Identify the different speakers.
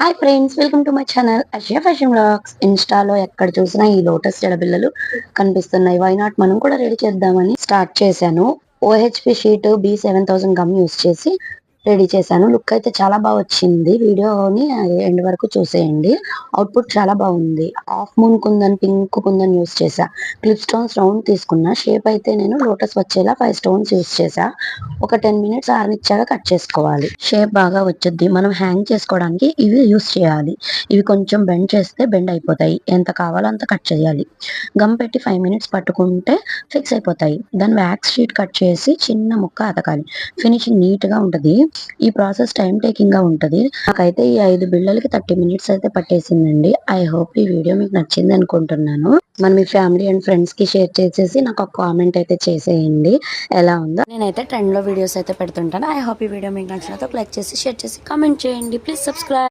Speaker 1: Hi friends, welcome to my channel Ashiya fashion vlogs. ఇన్స్టాలో ఎక్కడ చూసినా ఈ లోటస్ జడబిళ్ళలు కనిపిస్తున్నాయి. వై నాట్ మనం కూడా రెడీ చేద్దామని స్టార్ట్ చేశాను. OHP sheet B7000 gum use చేసి రెడీ చేశాను. లుక్ అయితే చాలా బాగా వచ్చింది. వీడియోని ఎండ్ వరకు చూసేయండి. అవుట్పుట్ చాలా బాగుంది. Half moon kundan, pink kundan use చేసా. క్లిప్ స్టోన్స్ రౌండ్ తీసుకున్నా. షేప్ అయితే నేను లోటస్ వచ్చేలా 5 స్టోన్స్ యూస్ చేసా. ఒక 10 మినిట్స్ ఆరనిచ్చాక కట్ చేసుకోవాలి. షేప్ బాగా వచ్చుద్ది. మనం హ్యాంగ్ చేసుకోవడానికి ఇవి యూస్ చేయాలి. ఇవి కొంచెం బెండ్ చేస్తే బెండ్ అయిపోతాయి. ఎంత కావాలో అంత కట్ చేయాలి. గమ్ పెట్టి 5 మినిట్స్ పట్టుకుంటే ఫిక్స్ అయిపోతాయి. దాని వ్యాక్స్ షీట్ కట్ చేసి చిన్న ముక్క అతకాలి. ఫినిషింగ్ నీట్ గా ఉంటది. ఈ ప్రాసెస్ టైం టేకింగ్ గా ఉంటది. నాకైతే ఈ 5 బిళ్ళలకి 30 మినిట్స్ అయితే పట్టేసిందండి. ఐ హోప్ ఈ వీడియో మీకు నచ్చింది అనుకుంటున్నాను. మన మీ ఫ్యామిలీ అండ్ ఫ్రెండ్స్ కి షేర్ చేసేసి నాకు ఒక కామెంట్ అయితే చేసేయండి ఎలా ఉందో. నేనైతే ట్రెండ్ లో వీడియోస్ అయితే పెడుతుంటాను. ఐ హోప్ ఈ వీడియో మీకు నచ్చినతో లైక్ చేసి షేర్ చేసి కామెంట్ చేయండి. Please subscribe.